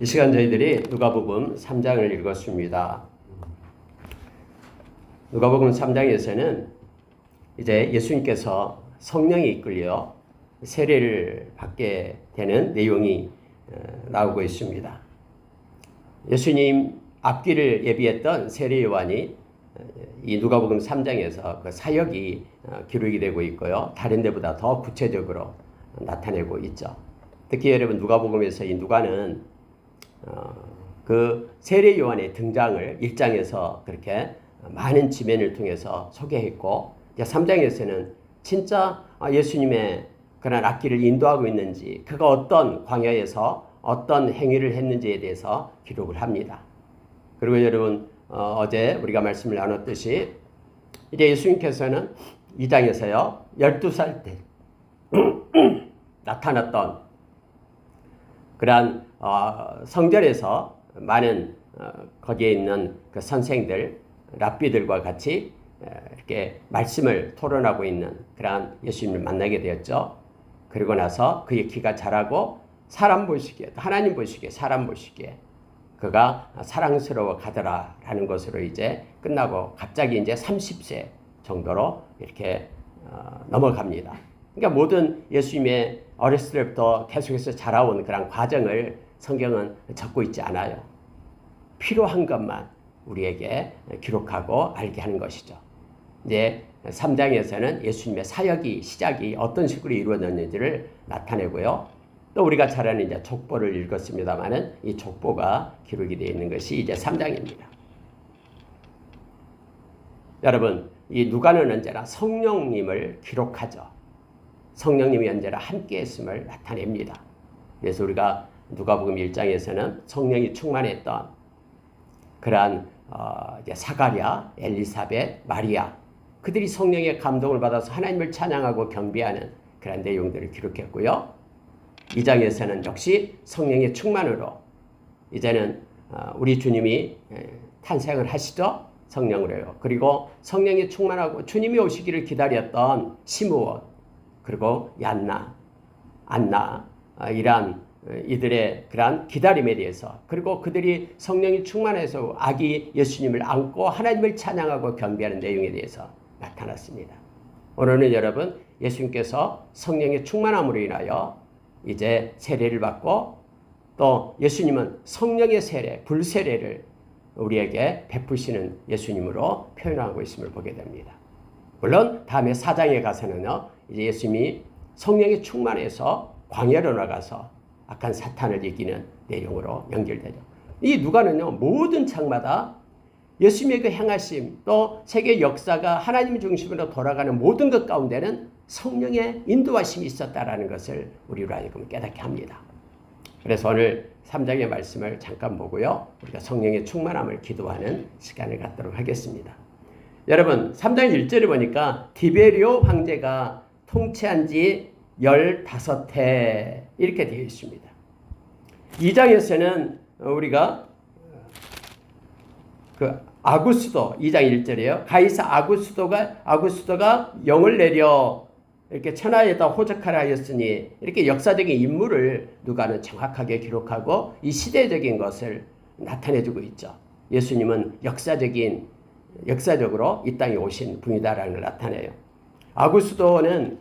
이 시간 저희들이 누가복음 3장을 읽었습니다. 누가복음 3장에서는 이제 예수님께서 성령이 이끌려 세례를 받게 되는 내용이 나오고 있습니다. 예수님 앞길을 예비했던 세례 요한이 이 누가복음 3장에서 그 사역이 기록이 되고 있고요. 다른 데보다 더 구체적으로 나타내고 있죠. 특히 여러분 누가복음에서 이 누가는 그 세례 요한의 등장을 1장에서 그렇게 많은 지면을 통해서 소개했고 3장에서는 진짜 예수님의 그런 앞길을 인도하고 있는지 그가 어떤 광야에서 어떤 행위를 했는지에 대해서 기록을 합니다. 그리고 여러분 어제 우리가 말씀을 나눴듯이 이제 예수님께서는 2장에서요 12살 때 나타났던 그러한 성전에서 많은 거기에 있는 그 선생들, 랍비들과 같이 이렇게 말씀을 토론하고 있는 그러한 예수님을 만나게 되었죠. 그리고 나서 그의 키가 자라고 사람 보시기에, 하나님 보시기에, 사람 보시기에 그가 사랑스러워 가더라라는 것으로 이제 끝나고 갑자기 이제 30세 정도로 이렇게 넘어갑니다. 그러니까 모든 예수님의 어렸을 때부터 계속해서 자라온 그런 과정을 성경은 적고 있지 않아요. 필요한 것만 우리에게 기록하고 알게 하는 것이죠. 이제 3장에서는 예수님의 사역이 시작이 어떤 식으로 이루어졌는지를 나타내고요. 또 우리가 잘 아는 이제 족보를 읽었습니다만은 이 족보가 기록이 되어 있는 것이 이제 3장입니다. 여러분, 이 누가는 언제나 성령님을 기록하죠. 성령님이 언제나 함께 했음을 나타냅니다. 그래서 우리가 누가복음 1장에서는 성령이 충만했던 그러한 이제 사가랴, 엘리사벳, 마리아 그들이 성령의 감동을 받아서 하나님을 찬양하고 경배하는 그런 내용들을 기록했고요. 2장에서는 역시 성령의 충만으로 이제는 우리 주님이 탄생을 하시죠. 성령으로요. 그리고 성령이 충만하고 주님이 오시기를 기다렸던 시므온 그리고 얀나, 안나 이러한 이들의 그러한 기다림에 대해서 그리고 그들이 성령이 충만해서 아기 예수님을 안고 하나님을 찬양하고 경배하는 내용에 대해서 나타났습니다. 오늘은 여러분 예수님께서 성령의 충만함으로 인하여 이제 세례를 받고 또 예수님은 성령의 세례, 불세례를 우리에게 베푸시는 예수님으로 표현하고 있음을 보게 됩니다. 물론 다음에 4장에 가서는요 이제 예수님이 성령이 충만해서 광야로 나가서 악한 사탄을 이기는 내용으로 연결되죠. 이 누가는요 모든 장마다 예수님의 그 행하심 또 세계 역사가 하나님 중심으로 돌아가는 모든 것 가운데는 성령의 인도하심이 있었다라는 것을 우리로 하여금 깨닫게 합니다. 그래서 오늘 3장의 말씀을 잠깐 보고요. 우리가 성령의 충만함을 기도하는 시간을 갖도록 하겠습니다. 여러분 3장 1절에 보니까 디베리오 황제가 통치한 지 15해 이렇게 되어 있습니다. 2장에서는 우리가 그 아구스도 2장 1절이에요. 가이사 아구스도가 영을 내려 이렇게 천하에다 호적하라 하였으니 이렇게 역사적인 인물을 누가는 정확하게 기록하고 이 시대적인 것을 나타내주고 있죠. 예수님은 역사적으로 이 땅에 오신 분이다라는 걸 나타내요. 아구스도는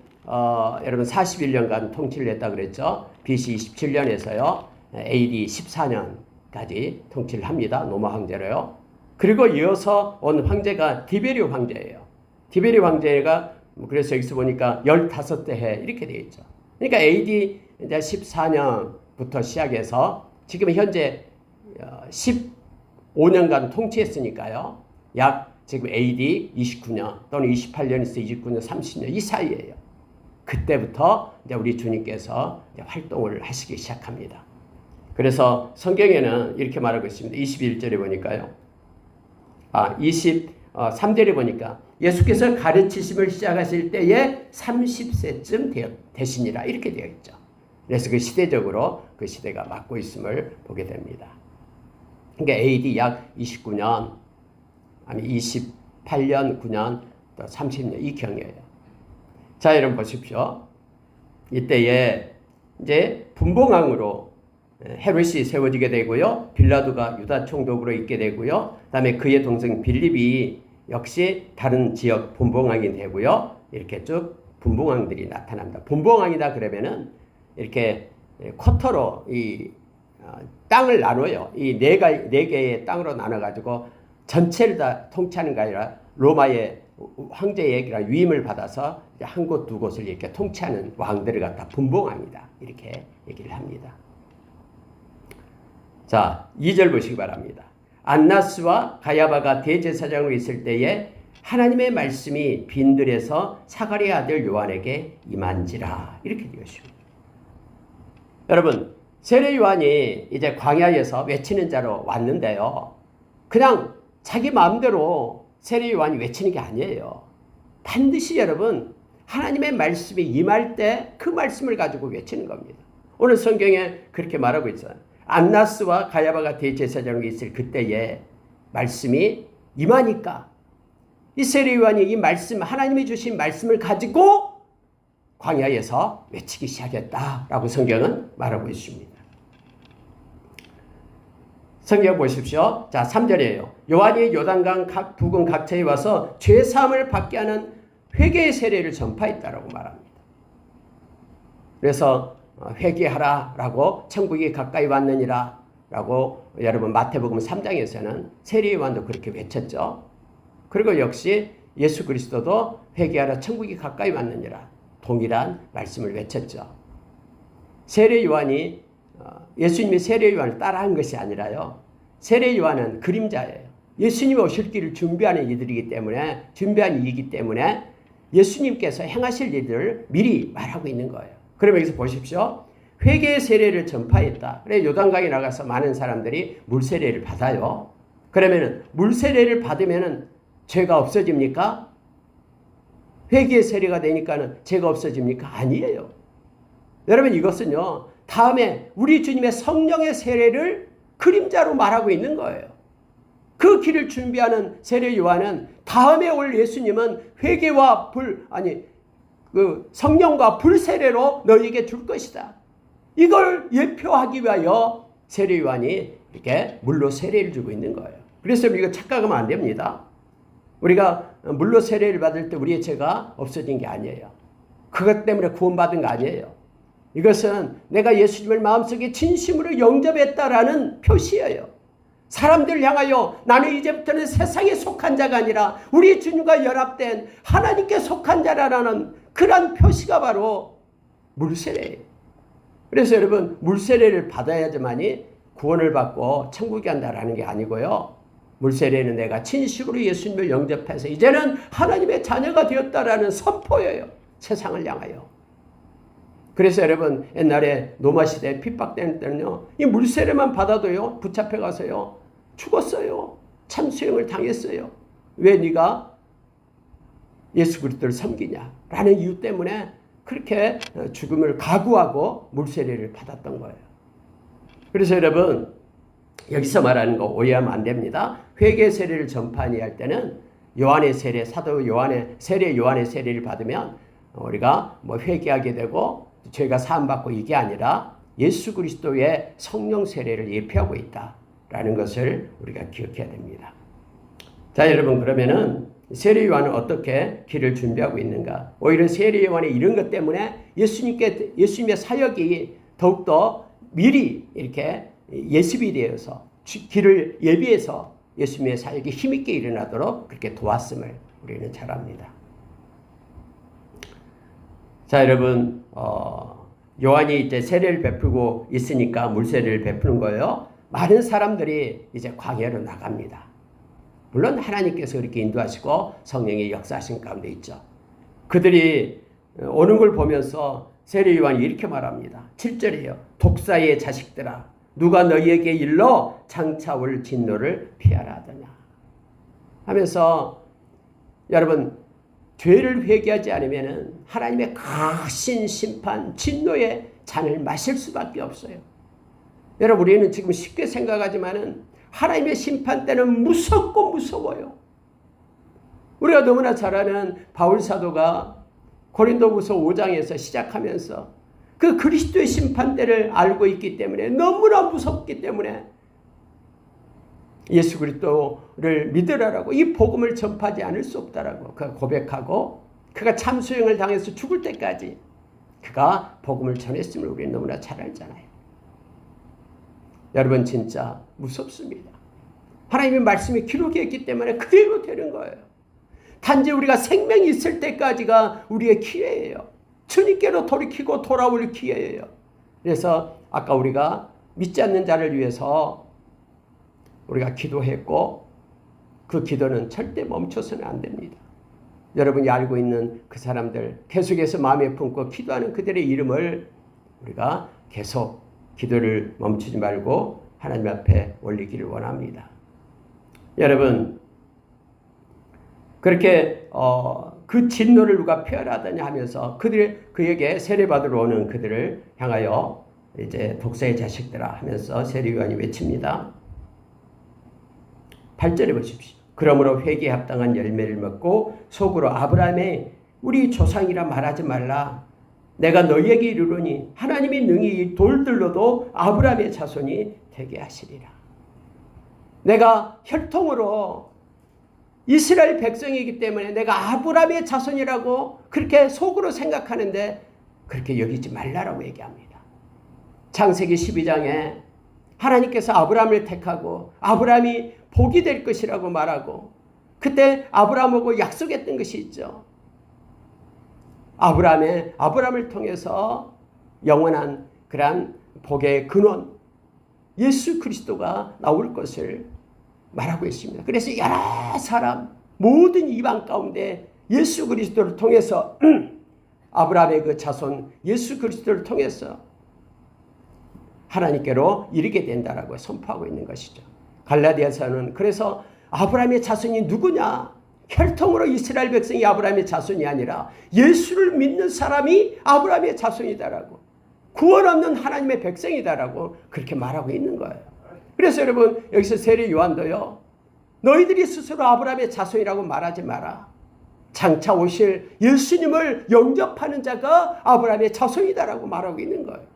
여러분 41년간 통치를 했다 그랬죠. BC 27년에서요 AD 14년까지 통치를 합니다. 로마 황제로요. 그리고 이어서 온 황제가 디베리오 황제예요. 디베리오 황제가 그래서 여기서 보니까 15대 해 이렇게 되어 있죠. 그러니까 AD 14년부터 시작해서 지금 현재 15년간 통치했으니까요. 약 지금 AD 29년 또는 28년에서 29년, 30년 이 사이예요. 그때부터 이제 우리 주님께서 이제 활동을 하시기 시작합니다. 그래서 성경에는 이렇게 말하고 있습니다. 21절에 보니까요. 23절에 보니까 예수께서 가르치심을 시작하실 때에 30세쯤 되시니라 이렇게 되어 있죠. 그래서 그 시대적으로 그 시대가 맞고 있음을 보게 됩니다. 그러니까 AD 약 29년 아니 28년, 9년, 또 30년 이 경이에요. 자, 여러분 보십시오. 이때에 이제 분봉왕으로 헤롯이 세워지게 되고요. 빌라도가 유다 총독으로 있게 되고요. 그다음에 그의 동생 빌립이 역시 다른 지역 분봉왕이 되고요. 이렇게 쭉 분봉왕들이 나타납니다. 분봉왕이다 그러면은 이렇게 쿼터로 이 땅을 나눠요. 이 네 개의 땅으로 나눠가지고 전체를 다 통치하는 게 아니라 로마의 황제의 위임을 받아서 한 곳 두 곳을 이렇게 통치하는 왕들을 갖다 분봉왕이다. 이렇게 얘기를 합니다. 자, 2절 보시기 바랍니다. 안나스와 가야바가 대제사장으로 있을 때에 하나님의 말씀이 빈들에서 사가랴 아들 요한에게 임한지라. 이렇게 되어 있습니다. 여러분, 세례 요한이 이제 광야에서 외치는 자로 왔는데요. 그냥 자기 마음대로 세례 요한이 외치는 게 아니에요. 반드시 여러분, 하나님의 말씀이 임할 때 그 말씀을 가지고 외치는 겁니다. 오늘 성경에 그렇게 말하고 있어요. 안나스와 가야바가 대제사장으로 있을 그때에 말씀이 임하니까 이 세례 요한이 이 말씀, 하나님이 주신 말씀을 가지고 광야에서 외치기 시작했다라고 성경은 말하고 있습니다. 성경 보십시오. 자, 3절이에요. 요한이 요단강 부근 각처에 와서 죄사함을 받게 하는 회개의 세례를 전파했다라고 말합니다. 그래서 회개하라라고 천국이 가까이 왔느니라라고 여러분 마태복음 3장에서는 세례 요한도 그렇게 외쳤죠. 그리고 역시 예수 그리스도도 회개하라 천국이 가까이 왔느니라 동일한 말씀을 외쳤죠. 세례 요한이 예수님이 세례 요한을 따라한 것이 아니라요. 세례 요한은 그림자예요. 예수님이 오실 길을 준비하는 이들이기 때문에 준비한 이이기 때문에 예수님께서 행하실 일들을 미리 말하고 있는 거예요. 그러면 여기서 보십시오. 회개의 세례를 전파했다. 그래 요단강에 나가서 많은 사람들이 물세례를 받아요. 그러면 물세례를 받으면 죄가 없어집니까? 회개의 세례가 되니까는 죄가 없어집니까? 아니에요. 여러분 이것은요. 다음에 우리 주님의 성령의 세례를 그림자로 말하고 있는 거예요. 그 길을 준비하는 세례 요한은 다음에 올 예수님은 회개와 성령과 불 세례로 너희에게 줄 것이다. 이걸 예표하기 위하여 세례 요한이 이렇게 물로 세례를 주고 있는 거예요. 그래서 우리가 착각하면 안 됩니다. 우리가 물로 세례를 받을 때 우리의 죄가 없어진 게 아니에요. 그것 때문에 구원받은 거 아니에요. 이것은 내가 예수님을 마음속에 진심으로 영접했다라는 표시예요. 사람들 향하여 나는 이제부터는 세상에 속한 자가 아니라 우리 주님과 연합된 하나님께 속한 자라는 그런 표시가 바로 물세례예요. 그래서 여러분 물세례를 받아야지만이 구원을 받고 천국에 간다라는 게 아니고요. 물세례는 내가 진심으로 예수님을 영접해서 이제는 하나님의 자녀가 되었다라는 선포예요. 세상을 향하여. 그래서 여러분 옛날에 노마시대에 핍박되는 때는요. 이 물세례만 받아도요. 붙잡혀 가서요. 죽었어요. 참수형을 당했어요. 왜 네가 예수 그리스도를 섬기냐라는 이유 때문에 그렇게 죽음을 각오하고 물세례를 받았던 거예요. 그래서 여러분 여기서 말하는 거 오해하면 안 됩니다. 회개 세례를 전파하니 할 때는 요한의 세례, 사도 요한의 세례, 요한의 세례를 받으면 우리가 뭐 회개하게 되고 죄가 사함받고 이게 아니라 예수 그리스도의 성령 세례를 예표하고 있다라는 것을 우리가 기억해야 됩니다. 자, 여러분 그러면은 세례 요한은 어떻게 길을 준비하고 있는가? 오히려 세례 요한의 이런 것 때문에 예수님의 사역이 더욱더 미리 이렇게 예습이 되어서 길을 예비해서 예수님의 사역이 힘있게 일어나도록 그렇게 도왔음을 우리는 잘 압니다. 자, 여러분, 요한이 이제 세례를 베풀고 있으니까 물세례를 베푸는 거예요. 많은 사람들이 이제 광야로 나갑니다. 물론 하나님께서 그렇게 인도하시고 성령의 역사하신 가운데 있죠. 그들이 오는 걸 보면서 세례 요한이 이렇게 말합니다. 7절이에요. 독사의 자식들아, 누가 너희에게 일러 장차 올 진노를 피하라 하더냐 하면서 여러분 죄를 회개하지 않으면 하나님의 거신 심판 진노의 잔을 마실 수밖에 없어요. 여러분 우리는 지금 쉽게 생각하지만은 하나님의 심판 때는 무섭고 무서워요. 우리가 너무나 잘 아는 바울 사도가 고린도후서 5장에서 시작하면서 그 그리스도의 심판대를 알고 있기 때문에, 너무나 무섭기 때문에 예수 그리스도를 믿으라라고, 이 복음을 전파하지 않을 수 없다라고 그가 고백하고, 그가 참수형을 당해서 죽을 때까지 그가 복음을 전했음을 우리는 너무나 잘 알잖아요. 여러분, 진짜 무섭습니다. 하나님의 말씀이 기록이 있기 때문에 그대로 되는 거예요. 단지 우리가 생명이 있을 때까지가 우리의 기회예요. 주님께로 돌이키고 돌아올 기회예요. 그래서 아까 우리가 믿지 않는 자를 위해서 우리가 기도했고, 그 기도는 절대 멈춰서는 안 됩니다. 여러분이 알고 있는 그 사람들, 계속해서 마음에 품고 기도하는 그들의 이름을 우리가 계속 기도를 멈추지 말고 하나님 앞에 올리기를 원합니다. 여러분, 그렇게 그 진노를 누가 표현하더냐 하면서 그에게 세례받으러 오는 그들을 향하여 이제 독사의 자식들아 하면서 세례요한이 외칩니다. 8절에 보십시오. 그러므로 회개에 합당한 열매를 맺고 속으로 아브라함의 우리 조상이라 말하지 말라. 내가 너희에게 이르노니 하나님이 능히 돌들로도 아브라함의 자손이 되게 하시리라. 내가 혈통으로 이스라엘 백성이기 때문에 내가 아브라함의 자손이라고 그렇게 속으로 생각하는데 그렇게 여기지 말라라고 얘기합니다. 창세기 12장에 하나님께서 아브라함을 택하고 아브라함이 복이 될 것이라고 말하고, 그때 아브라함하고 약속했던 것이 있죠. 아브라함을 통해서 영원한 그러한 복의 근원 예수 그리스도가 나올 것을 말하고 있습니다. 그래서 여러 사람, 모든 이방 가운데 예수 그리스도를 통해서 아브라함의 그 자손 예수 그리스도를 통해서 하나님께로 이르게 된다라고 선포하고 있는 것이죠. 갈라디아서는 그래서 아브라함의 자손이 누구냐? 혈통으로 이스라엘 백성이 아브라함의 자손이 아니라 예수를 믿는 사람이 아브라함의 자손이다라고, 구원 없는 하나님의 백성이다라고 그렇게 말하고 있는 거예요. 그래서 여러분, 여기서 세례 요한도요, 너희들이 스스로 아브라함의 자손이라고 말하지 마라. 장차 오실 예수님을 영접하는 자가 아브라함의 자손이다라고 말하고 있는 거예요.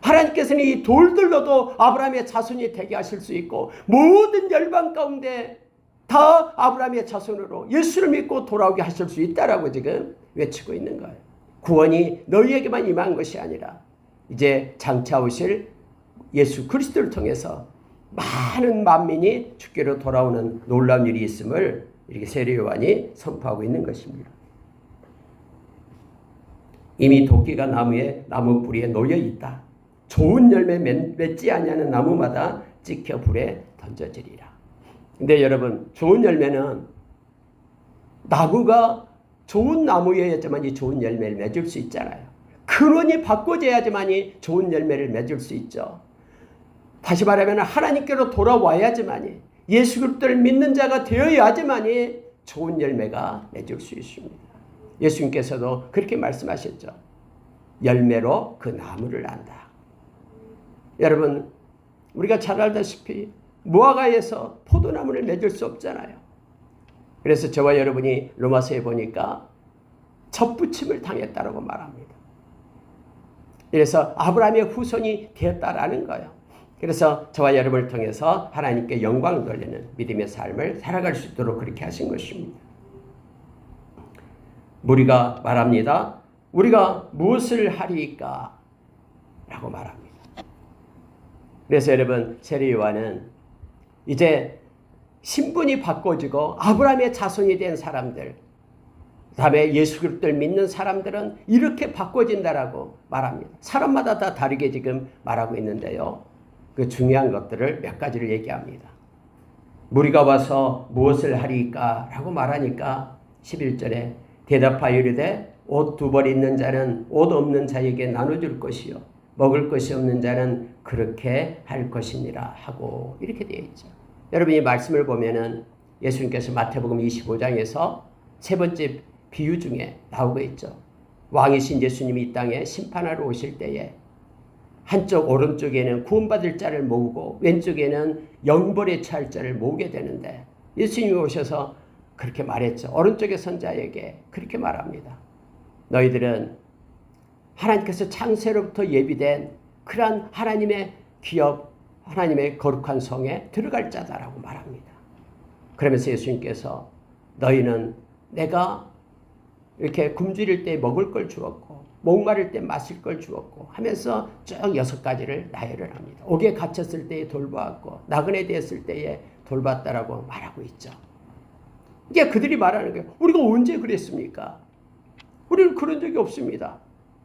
하나님께서는 이 돌들로도 아브라함의 자손이 되게 하실 수 있고, 모든 열방 가운데 다 아브라함의 자손으로 예수를 믿고 돌아오게 하실 수 있다라고 지금 외치고 있는 거예요. 구원이 너희에게만 임한 것이 아니라 이제 장차 오실 예수 그리스도를 통해서 많은 만민이 주께로 돌아오는 놀라운 일이 있음을 이렇게 세례 요한이 선포하고 있는 것입니다. 이미 도끼가 나무 뿌리에 놓여 있다. 좋은 열매 맺지 아니하는 나무마다 찍혀 불에 던져지리라. 근데 여러분, 좋은 열매는 나무가 좋은 나무여야지만이 좋은 열매를 맺을 수 있잖아요. 근원이 바꿔져야지만이 좋은 열매를 맺을 수 있죠. 다시 말하면 하나님께로 돌아와야지만이, 예수 그리스도를 믿는 자가 되어야지만이 좋은 열매가 맺을 수 있습니다. 예수님께서도 그렇게 말씀하셨죠. 열매로 그 나무를 안다. 여러분, 우리가 잘 알다시피 무화과에서 포도나무를 맺을 수 없잖아요. 그래서 저와 여러분이 로마서에 보니까 접붙임을 당했다라고 말합니다. 그래서 아브라함의 후손이 되었다라는 거예요. 그래서 저와 여러분을 통해서 하나님께 영광을 돌리는 믿음의 삶을 살아갈 수 있도록 그렇게 하신 것입니다. 우리가 말합니다. 우리가 무엇을 하리까? 라고 말합니다. 그래서 여러분, 세례 요한은 이제 신분이 바꿔지고 아브라함의 자손이 된 사람들, 그 다음에 예수 그리스도를 믿는 사람들은 이렇게 바꿔진다라고 말합니다. 사람마다 다 다르게 지금 말하고 있는데요. 그 중요한 것들을 몇 가지를 얘기합니다. 무리가 와서 무엇을 하리까? 라고 말하니까 11절에 대답하여 이르되 옷 2벌 있는 자는 옷 없는 자에게 나눠줄 것이요 먹을 것이 없는 자는 그렇게 할 것이니라 하고 이렇게 되어 있죠. 여러분, 이 말씀을 보면은 예수님께서 마태복음 25장에서 세 번째 비유 중에 나오고 있죠. 왕이신 예수님이 이 땅에 심판하러 오실 때에 한쪽 오른쪽에는 구원받을 자를 모으고 왼쪽에는 영벌에 처할 자를 모으게 되는데, 예수님이 오셔서 그렇게 말했죠. 오른쪽에 선 자에게 그렇게 말합니다. 너희들은 하나님께서 창세로부터 예비된 그러한 하나님의 기업, 하나님의 거룩한 성에 들어갈 자다라고 말합니다. 그러면서 예수님께서 너희는 내가 이렇게 굶주릴 때 먹을 걸 주었고 목마를 때 마실 걸 주었고 하면서 쭉 6가지를 나열을 합니다. 옥에 갇혔을 때에 돌보았고 나그네 되었을 때에 돌봤다라고 말하고 있죠. 이게 그들이 말하는 거예요. 우리가 언제 그랬습니까? 우리는 그런 적이 없습니다.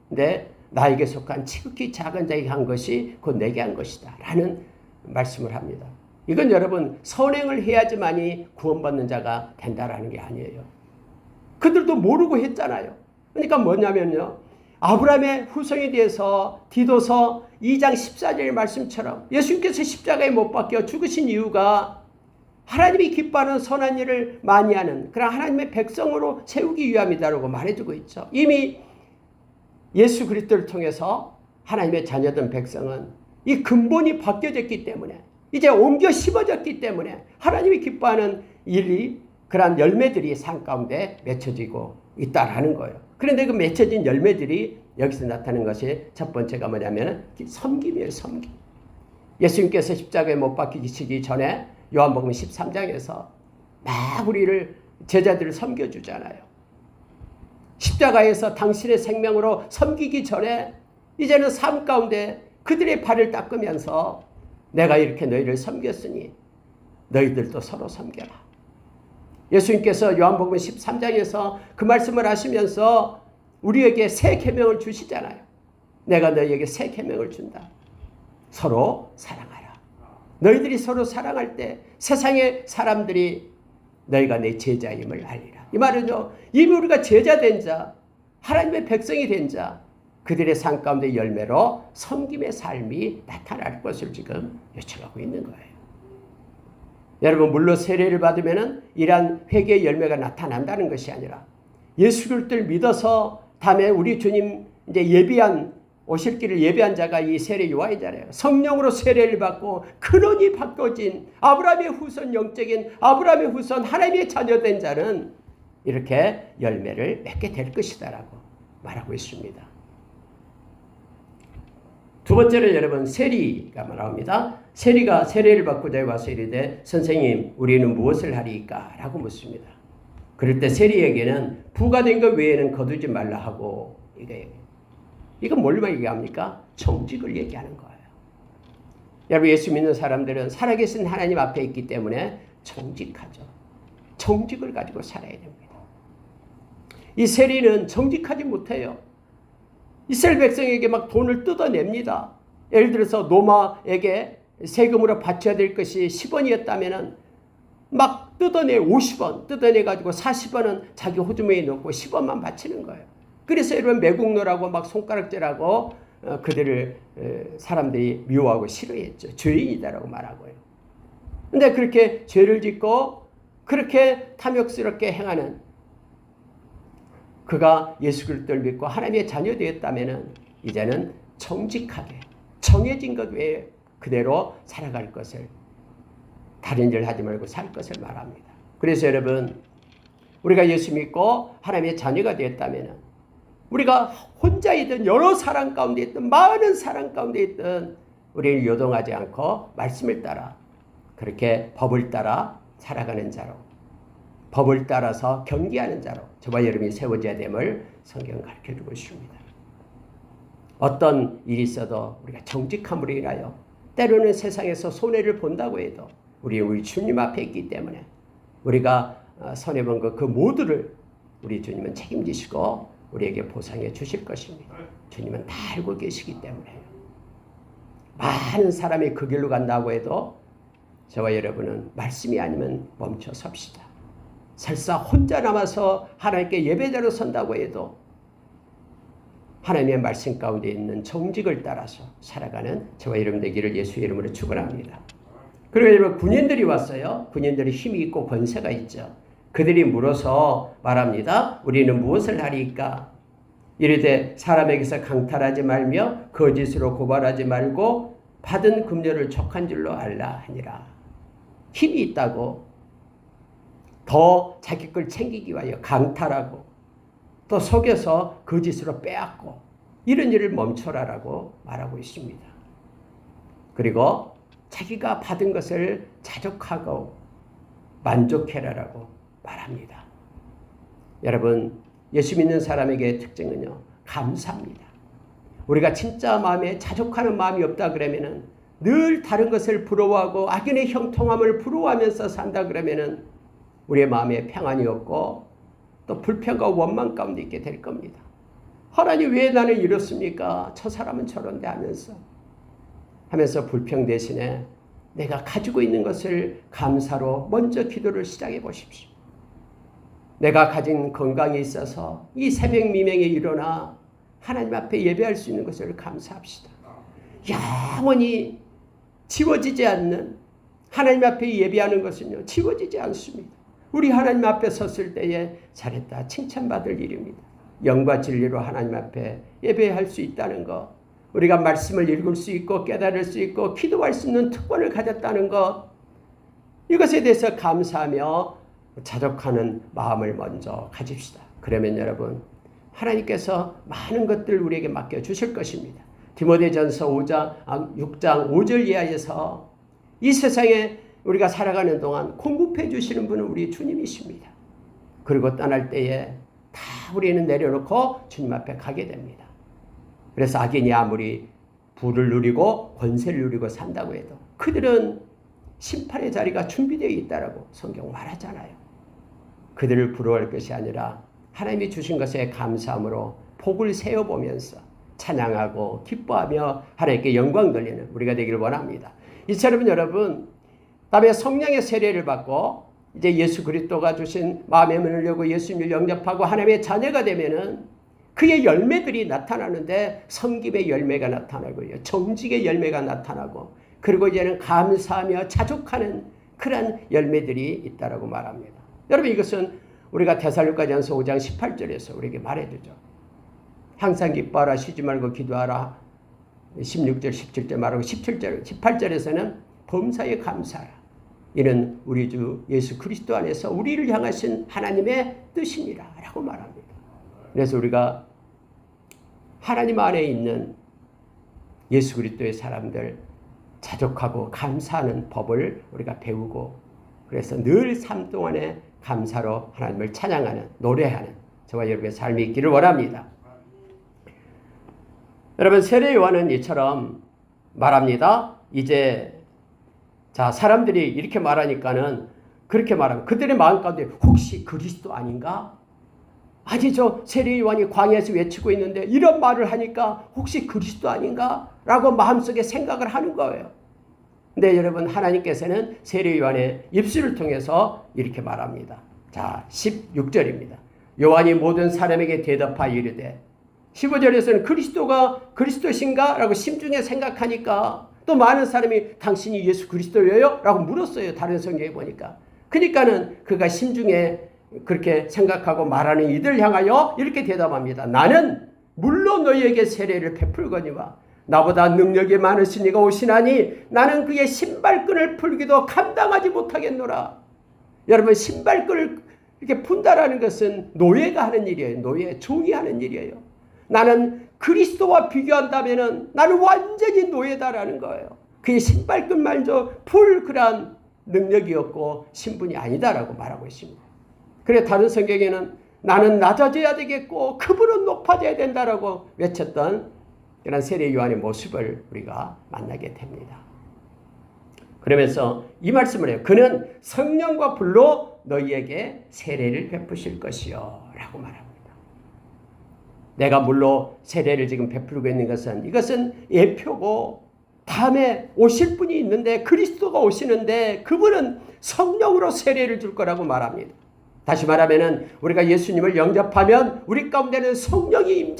근데 나에게 속한 지극히 작은 자에게 한 것이 곧 내게 한 것이다 라는 말씀을 합니다. 이건 여러분 선행을 해야지만이 구원받는 자가 된다라는 게 아니에요. 그들도 모르고 했잖아요. 그러니까 뭐냐면요, 아브라함의 후손에 대해서 디도서 2장 14절의 말씀처럼 예수님께서 십자가에 못 박혀 죽으신 이유가 하나님이 기뻐하는 선한 일을 많이 하는 그런 하나님의 백성으로 세우기 위함이다라고 말해주고 있죠. 이미 예수 그리스도를 통해서 하나님의 자녀된 백성은 이 근본이 바뀌어졌기 때문에 이제 옮겨 심어졌기 때문에 하나님이 기뻐하는 일이 그러한 열매들이 삶 가운데 맺혀지고 있다라는 거예요. 그런데 그 맺혀진 열매들이 여기서 나타나는 것이 첫 번째가 뭐냐면 섬김이에요. 섬김. 예수님께서 십자가에 못 박히시기 전에 요한복음 13장에서 막 우리를 제자들을 섬겨주잖아요. 십자가에서 당신의 생명으로 섬기기 전에 이제는 삶 가운데 그들의 발을 닦으면서 내가 이렇게 너희를 섬겼으니 너희들도 서로 섬겨라. 예수님께서 요한복음 13장에서 그 말씀을 하시면서 우리에게 새 계명을 주시잖아요. 내가 너희에게 새 계명을 준다. 서로 사랑하라. 너희들이 서로 사랑할 때 세상의 사람들이 너희가 내 제자임을 알리라. 이 말은요, 이미 우리가 제자된 자, 하나님의 백성이 된 자, 그들의 삶 가운데 열매로 섬김의 삶이 나타날 것을 지금 요청하고 있는 거예요. 여러분, 물론 세례를 받으면 이러한 회개의 열매가 나타난다는 것이 아니라 예수 그리스도를 믿어서 다음에 우리 주님 이제 예비한 오실 길을 예비한 자가 이 세례 요한이잖아요. 성령으로 세례를 받고 근원이 바꿔진 아브라함의 후손, 영적인 아브라함의 후손, 하나님의 자녀된 자는 이렇게 열매를 맺게 될 것이다라고 말하고 있습니다. 두 번째로 여러분, 세리가 말합니다. 세리가 세례를 받고자 와서 이르되 선생님 우리는 무엇을 하리이까? 라고 묻습니다. 그럴 때 세리에게는 부과된 것 외에는 거두지 말라 하고 이건 뭘 얘기합니까? 정직을 얘기하는 거예요. 여러분, 예수 믿는 사람들은 살아계신 하나님 앞에 있기 때문에 정직하죠. 정직을 가지고 살아야 됩니다. 이 세리는 정직하지 못해요. 이스라엘 백성에게 막 돈을 뜯어냅니다. 예를 들어서 노마에게 세금으로 바쳐야 될 것이 10원이었다면 막 뜯어내 50원 뜯어내가지고 40원은 자기 호주머니에 넣고 10원만 바치는 거예요. 그래서 여러분 매국노라고 막 손가락질하고 그들을 사람들이 미워하고 싫어했죠. 죄인이다라고 말하고요. 근데 그렇게 죄를 짓고 그렇게 탐욕스럽게 행하는 그가 예수 그리스도를 믿고 하나님의 자녀 되었다면 이제는 정직하게 정해진 것 외에 그대로 살아갈 것을, 다른 일 하지 말고 살 것을 말합니다. 그래서 여러분, 우리가 예수 믿고 하나님의 자녀가 되었다면 우리가 혼자이든 여러 사람 가운데 있든 많은 사람 가운데 있든 우리는 요동하지 않고 말씀을 따라 그렇게 법을 따라 살아가는 자로, 법을 따라서 경계하는 자로 저와 여러분이 세워져야 됨을 성경은 가르쳐주고 있습니다. 어떤 일이 있어도 우리가 정직함으로 인하여 때로는 세상에서 손해를 본다고 해도 우리 주님 앞에 있기 때문에 우리가 손해본 그 모두를 우리 주님은 책임지시고 우리에게 보상해 주실 것입니다. 주님은 다 알고 계시기 때문에요. 많은 사람이 그 길로 간다고 해도 저와 여러분은 말씀이 아니면 멈춰 섭시다. 설사 혼자 남아서 하나님께 예배자로 선다고 해도 하나님의 말씀 가운데 있는 정직을 따라서 살아가는 저와 여러분 되기를 예수의 이름으로 축원합니다. 그리고 여러분, 군인들이 왔어요. 군인들이 힘이 있고 권세가 있죠. 그들이 물어서 말합니다. 우리는 무엇을 하리이까? 이르되 사람에게서 강탈하지 말며 거짓으로 고발하지 말고 받은 금료를 족한 줄로 알라 하니라. 힘이 있다고 더 자기 걸 챙기기 위하여 강탈하고 또 속여서 거짓으로 빼앗고 이런 일을 멈춰라라고 말하고 있습니다. 그리고 자기가 받은 것을 자족하고 만족해라라고 말합니다. 여러분, 예수 믿는 사람에게 특징은요, 감사합니다. 우리가 진짜 마음에 자족하는 마음이 없다 그러면은, 늘 다른 것을 부러워하고 악인의 형통함을 부러워하면서 산다 그러면은 우리의 마음에 평안이 없고 또 불평과 원망 가운데 있게 될 겁니다. 하나님, 왜 나는 이렇습니까? 저 사람은 저런데 하면서 불평 대신에 내가 가지고 있는 것을 감사로 먼저 기도를 시작해 보십시오. 내가 가진 건강에 있어서 이 새벽 미명에 일어나 하나님 앞에 예배할 수 있는 것을 감사합시다. 영원히 지워지지 않는 하나님 앞에 예배하는 것은요, 지워지지 않습니다. 우리 하나님 앞에 섰을 때에 잘했다 칭찬받을 일입니다. 영과 진리로 하나님 앞에 예배할 수 있다는 것, 우리가 말씀을 읽을 수 있고 깨달을 수 있고 기도할 수 있는 특권을 가졌다는 것, 이것에 대해서 감사하며 자족하는 마음을 먼저 가집시다. 그러면 여러분, 하나님께서 많은 것들을 우리에게 맡겨주실 것입니다. 디모데전서 6장 5절 이하에서 이 세상에 우리가 살아가는 동안 공급해 주시는 분은 우리 주님이십니다. 그리고 떠날 때에 다 우리는 내려놓고 주님 앞에 가게 됩니다. 그래서 악인이 아무리 부를 누리고 권세를 누리고 산다고 해도 그들은 심판의 자리가 준비되어 있다라고 성경 말하잖아요. 그들을 부러워할 것이 아니라 하나님이 주신 것에 감사함으로 복을 세어보면서 찬양하고 기뻐하며 하나님께 영광 돌리는 우리가 되기를 원합니다. 이처럼 여러분, 다음에 성령의 세례를 받고 이제 예수 그리스도가 주신 마음의 문을 열고 예수님을 영접하고 하나님의 자녀가 되면은 그의 열매들이 나타나는데, 섬김의 열매가 나타나고요, 정직의 열매가 나타나고, 그리고 이제는 감사하며 자족하는 그런 열매들이 있다라고 말합니다. 여러분, 이것은 우리가 데살로니가전서 5장 18절에서 우리에게 말해주죠. 항상 기뻐하라, 쉬지 말고 기도하라. 16절 17절 말하고 17절 18절에서는 범사에 감사하라. 이는 우리 주 예수 그리스도 안에서 우리를 향하신 하나님의 뜻이니라 라고 말합니다. 그래서 우리가 하나님 안에 있는 예수 그리스도의 사람들, 자족하고 감사하는 법을 우리가 배우고, 그래서 늘 삶 동안에 감사로 하나님을 찬양하는, 노래하는 저와 여러분의 삶이 있기를 원합니다. 여러분, 세례 요한은 이처럼 말합니다. 이제 자, 사람들이 이렇게 말하니까는 그렇게 말하고, 그들의 마음 가운데 혹시 그리스도 아닌가? 아니, 저 세례 요한이 광야에서 외치고 있는데 이런 말을 하니까 혹시 그리스도 아닌가? 라고 마음속에 생각을 하는 거예요. 근데 여러분, 하나님께서는 세례 요한의 입술을 통해서 이렇게 말합니다. 자, 16절입니다. 요한이 모든 사람에게 대답하여 이르되, 15절에서는 그리스도가 그리스도신가? 라고 심중에 생각하니까 또 많은 사람이 당신이 예수 그리스도예요? 라고 물었어요. 다른 성경에 보니까. 그러니까는 그가 심중에 그렇게 생각하고 말하는 이들 향하여 이렇게 대답합니다. 나는 물론 너희에게 세례를 베풀거니와 나보다 능력이 많으신 이가 오시나니 나는 그의 신발끈을 풀기도 감당하지 못하겠노라. 여러분, 신발끈을 이렇게 푼다라는 것은 노예가 하는 일이에요. 노예, 종이 하는 일이에요. 나는 그리스도와 비교한다면은 나는 완전히 노예다라는 거예요. 그의 신발끈만저 풀 그런 능력이 없고 신분이 아니다라고 말하고 있습니다. 그래, 다른 성경에는 나는 낮아져야 되겠고 그분은 높아져야 된다라고 외쳤던 그런 세례 요한의 모습을 우리가 만나게 됩니다. 그러면서 이 말씀을 해요. 그는 성령과 불로 너희에게 세례를 베푸실 것이요 라고 말합니다. 내가 물로 세례를 지금 베풀고 있는 것은, 이것은 예표고 다음에 오실 분이 있는데, 그리스도가 오시는데 그분은 성령으로 세례를 줄 거라고 말합니다. 다시 말하면은 우리가 예수님을 영접하면 우리 가운데는 성령이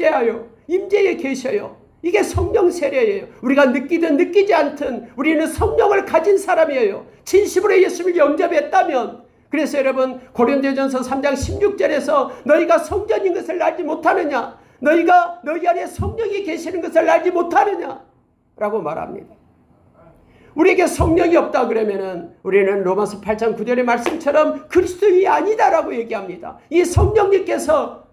임재해 계셔요. 이게 성령 세례예요. 우리가 느끼든 느끼지 않든 우리는 성령을 가진 사람이에요. 진심으로 예수님을 영접했다면. 그래서 여러분, 고린도전서 3장 16절에서 너희가 성전인 것을 알지 못하느냐? 너희가 너희 안에 성령이 계시는 것을 알지 못하느냐? 라고 말합니다. 우리에게 성령이 없다 그러면은 우리는 로마서 8장 9절의 말씀처럼 그리스도인이 아니다라고 얘기합니다. 이 성령님께서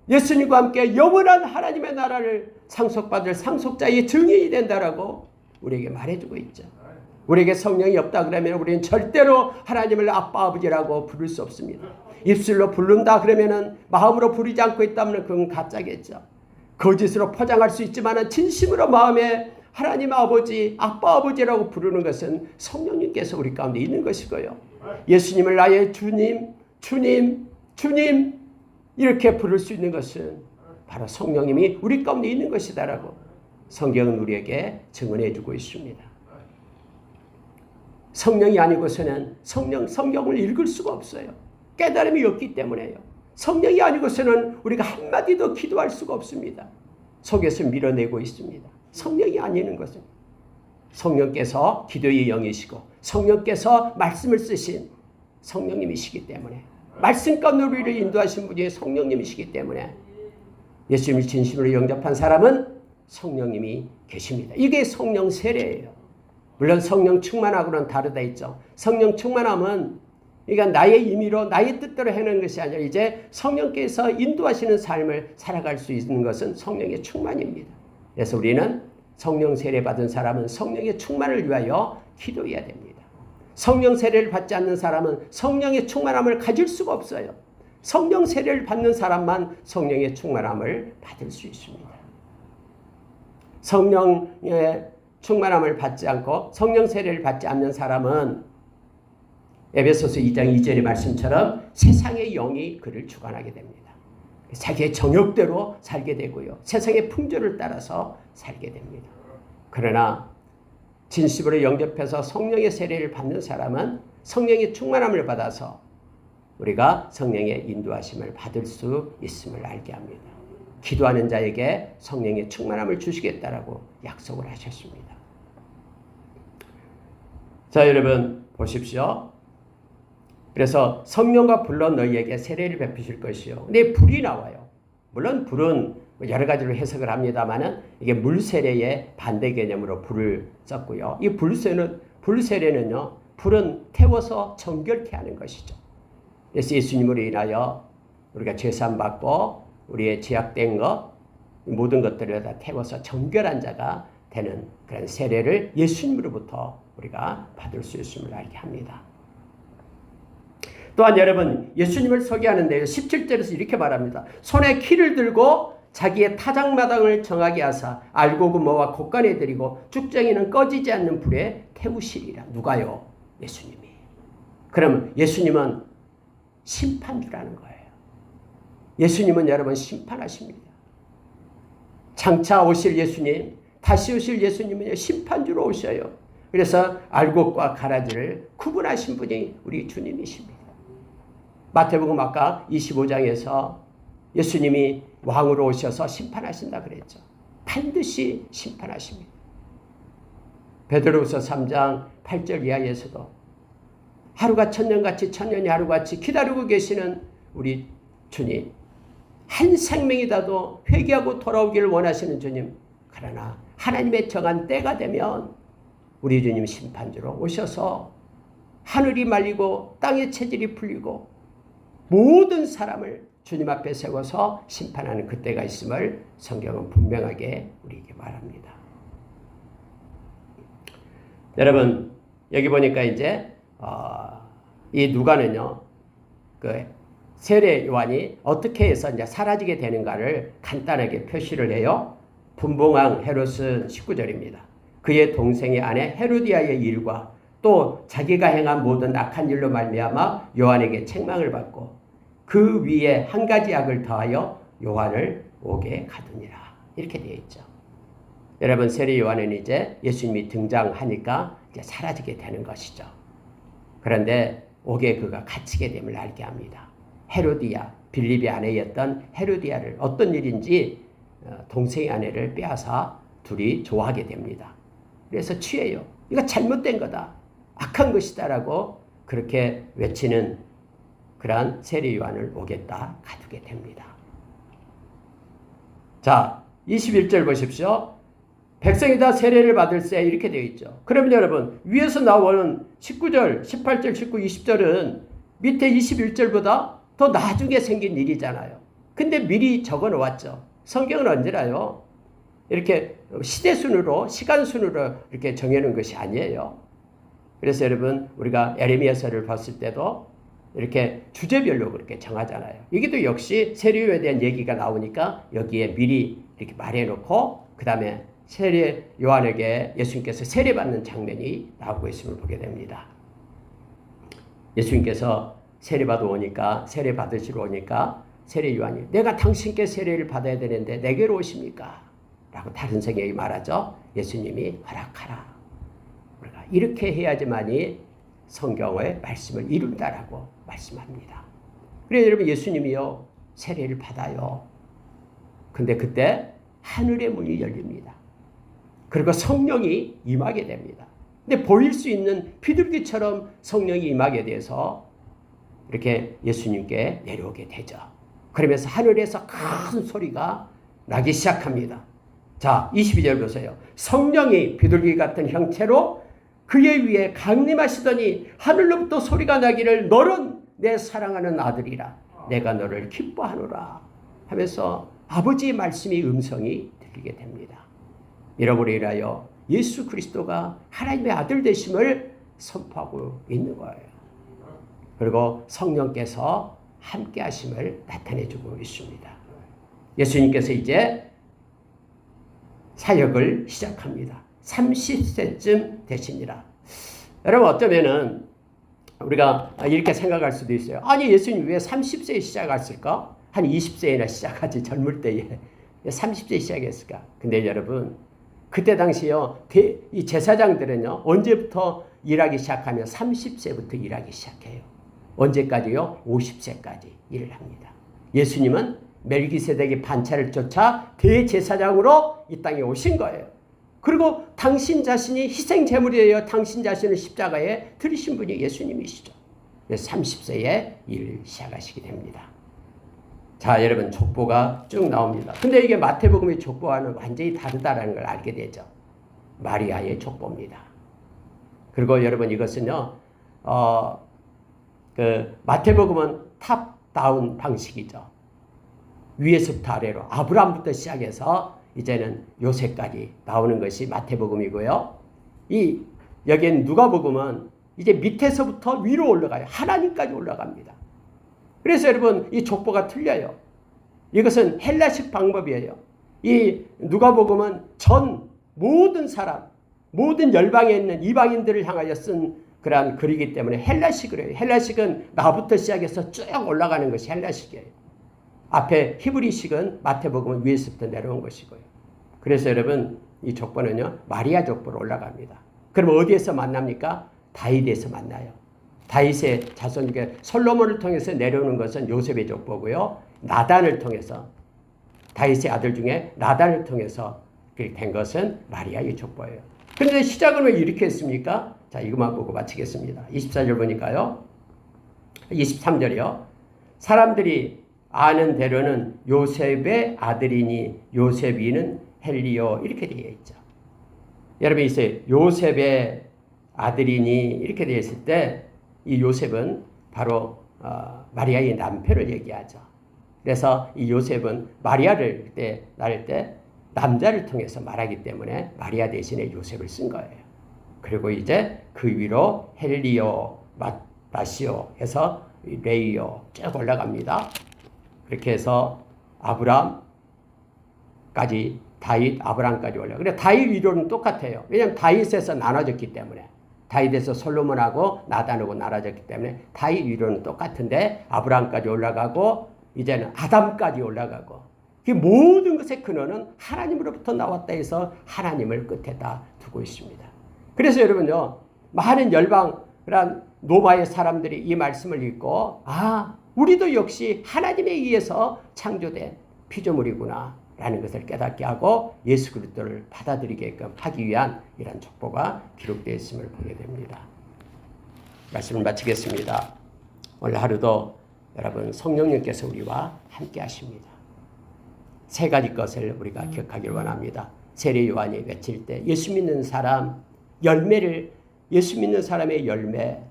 예수님과 함께 영원한 하나님의 나라를 상속받을 상속자의 증인이 된다라고 우리에게 말해주고 있죠. 우리에게 성령이 없다 그러면 우리는 절대로 하나님을 아빠 아버지라고 부를 수 없습니다. 입술로 부른다 그러면 마음으로 부르지 않고 있다면 그건 가짜겠죠. 거짓으로 포장할 수 있지만 진심으로 마음에 하나님 아버지, 아빠 아버지라고 부르는 것은 성령님께서 우리 가운데 있는 것이고요. 예수님을 나의 주님, 주님, 주님 이렇게 부를 수 있는 것은 바로 성령님이 우리 가운데 있는 것이다라고 성경은 우리에게 증언해 주고 있습니다. 성령이 아니고서는 성경을 읽을 수가 없어요. 깨달음이 없기 때문에요. 성령이 아니고서는 우리가 한마디도 기도할 수가 없습니다. 속에서 밀어내고 있습니다. 성령이 아니는 것은 성령께서 기도의 영이시고 성령께서 말씀을 쓰신 성령님이시기 때문에 말씀 가운데 우리를 인도하신 분이 성령님이시기 때문에 예수님을 진심으로 영접한 사람은 성령님이 계십니다. 이게 성령 세례예요. 물론 성령 충만하고는 다르다 했죠. 성령 충만함은 그러니까 나의 임의로 나의 뜻대로 해내는 것이 아니라 이제 성령께서 인도하시는 삶을 살아갈 수 있는 것은 성령의 충만입니다. 그래서 우리는 성령 세례 받은 사람은 성령의 충만을 위하여 기도해야 됩니다. 성령 세례를 받지 않는 사람은 성령의 충만함을 가질 수가 없어요. 성령 세례를 받는 사람만 성령의 충만함을 받을 수 있습니다. 성령의 충만함을 받지 않고 성령 세례를 받지 않는 사람은 에베소서 2장 2절의 말씀처럼 세상의 영이 그를 주관하게 됩니다. 자기의 정욕대로 살게 되고요. 세상의 풍조를 따라서 살게 됩니다. 그러나 진심으로 영접해서 성령의 세례를 받는 사람은 성령의 충만함을 받아서 우리가 성령의 인도하심을 받을 수 있음을 알게 합니다. 기도하는 자에게 성령의 충만함을 주시겠다라고 약속을 하셨습니다. 자, 여러분 보십시오. 그래서 성령과 불로 너희에게 세례를 베푸실 것이요. 근데 불이 나와요. 물론 불은 여러 가지로 해석을 합니다만은 이게 물 세례의 반대 개념으로 불을 썼고요. 이 불세례는요, 불은 태워서 정결케 하는 것이죠. 그래서 예수님으로 인하여 우리가 죄사함 받고 우리의 죄악된 것 모든 것들을 다 태워서 정결한 자가 되는 그런 세례를 예수님으로부터 우리가 받을 수 있음을 알게 합니다. 또한 여러분 예수님을 소개하는데요. 17절에서 이렇게 말합니다. 손에 키를 들고 자기의 타작마당을 정하게 하사 알고 구모와 곡간에 들이고 쭉정이는 꺼지지 않는 불에 태우시리라. 누가요? 예수님이. 그럼 예수님은 심판주라는 거예요. 예수님은 여러분 심판하십니다. 장차 오실 예수님, 다시 오실 예수님은 심판주로 오셔요. 그래서 알곡과 가라지를 구분하신 분이 우리 주님이십니다. 마태복음 아까 25장에서 예수님이 왕으로 오셔서 심판하신다 그랬죠. 반드시 심판하십니다. 베드로후서 3장 8절 이하에서도 하루가 천년같이 천년이 하루같이 기다리고 계시는 우리 주님, 한 생명이라도 회개하고 돌아오기를 원하시는 주님, 그러나 하나님의 정한 때가 되면 우리 주님 심판주로 오셔서 하늘이 말리고 땅의 체질이 풀리고 모든 사람을 주님 앞에 세워서 심판하는 그때가 있음을 성경은 분명하게 우리에게 말합니다. 여러분 여기 보니까 이제 이 누가는요, 그 세례 요한이 어떻게 해서 이제 사라지게 되는가를 간단하게 표시를 해요. 분봉왕 헤롯은 19절입니다. 그의 동생의 아내 헤로디아의 일과 또 자기가 행한 모든 악한 일로 말미암아 요한에게 책망을 받고 그 위에 한 가지 악을 더하여 요한을 옥에 가두니라. 이렇게 되어 있죠. 여러분 세례 요한은 이제 예수님이 등장하니까 이제 사라지게 되는 것이죠. 그런데 옥에 그가 갇히게 됨을 알게 합니다. 헤로디아, 빌립의 아내였던 헤로디아를 어떤 일인지 동생의 아내를 빼앗아 둘이 좋아하게 됩니다. 그래서 취해요. 이거 잘못된 거다. 악한 것이다라고 그렇게 외치는 그러한 세례 요한을 옥에다 가두게 됩니다. 자, 21절 보십시오. 백성이 다 세례를 받을세 이렇게 되어 있죠. 그러면 여러분 위에서 나오는 19절, 18절, 19, 20절은 밑에 21절보다 더 나중에 생긴 일이잖아요. 근데 미리 적어 놓았죠. 성경은 언제나요? 이렇게 시대순으로, 시간순으로 이렇게 정해놓은 것이 아니에요. 그래서 여러분, 우리가 에레미야서를 봤을 때도 이렇게 주제별로 그렇게 정하잖아요. 이게도 역시 세례요에 대한 얘기가 나오니까 여기에 미리 이렇게 말해놓고 그 다음에 세례 요한에게 예수님께서 세례받는 장면이 나오고 있음을 보게 됩니다. 예수님께서 세례받아 오니까, 세례 받으시러 오니까 세례 요한이 내가 당신께 세례를 받아야 되는데 내게로 오십니까? 라고 다른 성경이 말하죠. 예수님이 허락하라. 우리가 이렇게 해야지만이 성경의 말씀을 이룬다라고 말씀합니다. 그래서 여러분, 예수님이요 세례를 받아요. 근데 그때 하늘의 문이 열립니다. 그리고 성령이 임하게 됩니다. 근데 보일 수 있는 비둘기처럼 성령이 임하게 돼서 이렇게 예수님께 내려오게 되죠. 그러면서 하늘에서 큰 소리가 나기 시작합니다. 자, 22절 보세요. 성령이 비둘기 같은 형체로 그의 위에 강림하시더니 하늘로부터 소리가 나기를 너는 내 사랑하는 아들이라 내가 너를 기뻐하노라 하면서 아버지의 말씀이 음성이 들리게 됩니다. 여러분을 인하여 예수 그리스도가 하나님의 아들 되심을 선포하고 있는 거예요. 그리고 성령께서 함께 하심을 나타내주고 있습니다. 예수님께서 이제 사역을 시작합니다. 30세쯤 되십니다. 여러분, 어쩌면은 우리가 이렇게 생각할 수도 있어요. 아니, 예수님 왜 30세에 시작했을까? 한 20세나 시작하지, 젊을 때에. 30세에 시작했을까? 근데 여러분, 그때 당시요, 이 제사장들은요, 언제부터 일하기 시작하면 30세부터 일하기 시작해요. 언제까지요? 50세까지 일을 합니다. 예수님은 멜기세덱의 반차를 쫓아 대제사장으로 이 땅에 오신 거예요. 그리고 당신 자신이 희생 제물이에요. 당신 자신을 십자가에 들이신 분이 예수님이시죠. 30세에 일을 시작하시게 됩니다. 자, 여러분, 족보가 쭉 나옵니다. 근데 이게 마태복음의 족보와는 완전히 다르다는 걸 알게 되죠. 마리아의 족보입니다. 그리고 여러분, 이것은요, 마태복음은 탑다운 방식이죠. 위에서부터 아래로 아브라함부터 시작해서 이제는 요새까지 나오는 것이 마태복음이고요. 여기엔 누가복음은 이제 밑에서부터 위로 올라가요. 하나님까지 올라갑니다. 그래서 여러분, 이 족보가 틀려요. 이것은 헬라식 방법이에요. 이 누가복음은 전 모든 사람, 모든 열방에 있는 이방인들을 향하여 쓴 그러한 글이기 때문에 헬라식으로 해요. 헬라식은 나부터 시작해서 쭉 올라가는 것이 헬라식이에요. 앞에 히브리식은 마태복음은 위에서부터 내려온 것이고요. 그래서 여러분, 이 족보는요, 마리아 족보로 올라갑니다. 그럼 어디에서 만납니까? 다윗에서 만나요. 다윗의 자손 중에 솔로몬을 통해서 내려오는 것은 요셉의 족보고요. 나단을 통해서, 다윗의 아들 중에 나단을 통해서 된 것은 마리아의 족보예요. 그런데 시작은 왜 이렇게 했습니까? 자, 이것만 보고 마치겠습니다. 24절 보니까요. 23절이요. 사람들이 아는 대로는 요셉의 아들이니 요셉이는 헬리오 이렇게 되어 있죠. 여러분, 있어요. 요셉의 아들이니 이렇게 되어 있을 때 이 요셉은 바로 마리아의 남편을 얘기하죠. 그래서 이 요셉은 마리아를 그때 낳을 때 남자를 통해서 말하기 때문에 마리아 대신에 요셉을 쓴 거예요. 그리고 이제 그 위로 헬리오, 마시오 해서 레이오 쭉 올라갑니다. 그렇게 해서 아브라함까지, 다윗, 아브라함까지 올라가요. 그래, 다윗 위로는 똑같아요. 왜냐하면 다윗에서 나눠졌기 때문에. 다윗에서 솔로몬하고 나단하고 나눠졌기 때문에 다윗 위로는 똑같은데 아브라함까지 올라가고 이제는 아담까지 올라가고, 그 모든 것의 근원은 하나님으로부터 나왔다 해서 하나님을 끝에다 두고 있습니다. 그래서 여러분요, 많은 열방, 그런 노마의 사람들이 이 말씀을 읽고, 우리도 역시 하나님에 의해서 창조된 피조물이구나 라는 것을 깨닫게 하고 예수 그리스도를 받아들이게끔 하기 위한 이런 족보가 기록되어 있음을 보게 됩니다. 말씀을 마치겠습니다. 오늘 하루도 여러분, 성령님께서 우리와 함께 하십니다. 세 가지 것을 우리가 기억하길 원합니다. 세례 요한이 외칠 때 예수 믿는 사람 열매를, 예수 믿는 사람의 열매,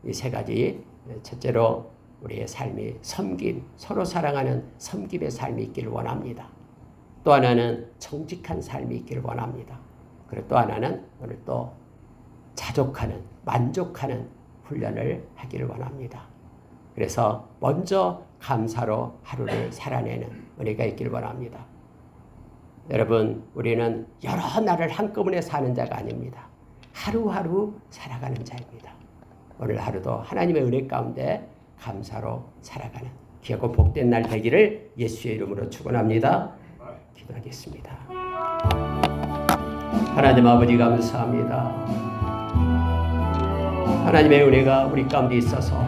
이 세 가지. 첫째로 우리의 삶이 섬김, 서로 사랑하는 섬김의 삶이 있기를 원합니다. 또 하나는 정직한 삶이 있기를 원합니다. 그리고 또 하나는 오늘 또 자족하는, 만족하는 훈련을 하기를 원합니다. 그래서 먼저 감사로 하루를 살아내는 은혜가 있기를 원합니다. 여러분, 우리는 여러 날을 한꺼번에 사는 자가 아닙니다. 하루하루 살아가는 자입니다. 오늘 하루도 하나님의 은혜 가운데 감사로 살아가는 귀하고 복된 날 되기를 예수의 이름으로 축원합니다. 기도하겠습니다. 하나님 아버지 감사합니다. 하나님의 은혜가 우리 가운데 있어서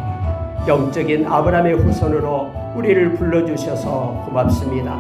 영적인 아브라함의 후손으로 우리를 불러주셔서 고맙습니다.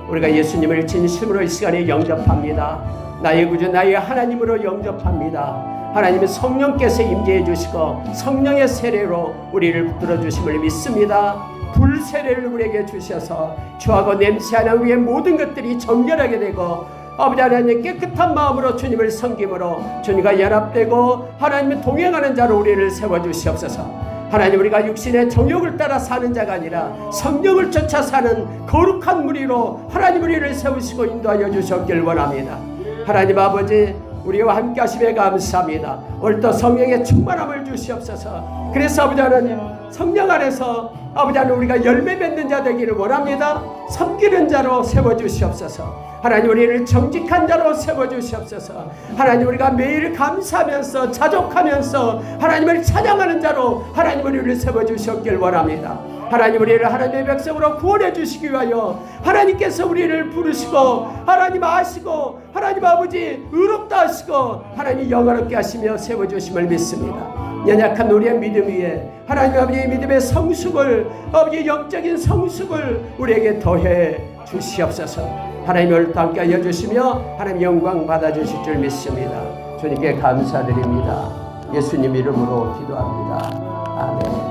우리가 예수님을 진심으로 이 시간에 영접합니다. 나의 구주 나의 하나님으로 영접합니다. 하나님의 성령께서 임재해 주시고 성령의 세례로 우리를 붙들어 주심을 믿습니다. 불 세례를 우리에게 주셔서 죄하고 냄새하는 우리의 모든 것들이 정결하게 되고 아버지 하나님 깨끗한 마음으로 주님을 섬김으로 주님과 연합되고 하나님의 동행하는 자로 우리를 세워주시옵소서. 하나님, 우리가 육신의 정욕을 따라 사는 자가 아니라 성령을 쫓아 사는 거룩한 무리로 하나님 우리를 세우시고 인도하여 주셨길 원합니다. 하나님 아버지, 우리와 함께 하심에 감사합니다. 오늘도 성령의 충만함을 주시옵소서. 그래서 아버지 하나님, 성령 안에서 아버지 하나님 우리가 열매 맺는 자 되기를 원합니다. 섬기는 자로 세워주시옵소서. 하나님, 우리를 정직한 자로 세워주시옵소서. 하나님, 우리가 매일 감사하면서 자족하면서 하나님을 찬양하는 자로 하나님 우리를 세워주셨길 원합니다. 하나님, 우리를 하나님의 백성으로 구원해 주시기 위하여 하나님께서 우리를 부르시고 하나님 아시고 하나님 아버지 의롭다 하시고 하나님 영화롭게 하시며 세워주심을 믿습니다. 연약한 우리의 믿음 위에 하나님 아버지의 믿음의 성숙을, 아버지의 영적인 성숙을 우리에게 더해 주시옵소서. 하나님 오늘도 함께 하여 주시며 하나님 영광 받아주실 줄 믿습니다. 주님께 감사드립니다. 예수님 이름으로 기도합니다. 아멘.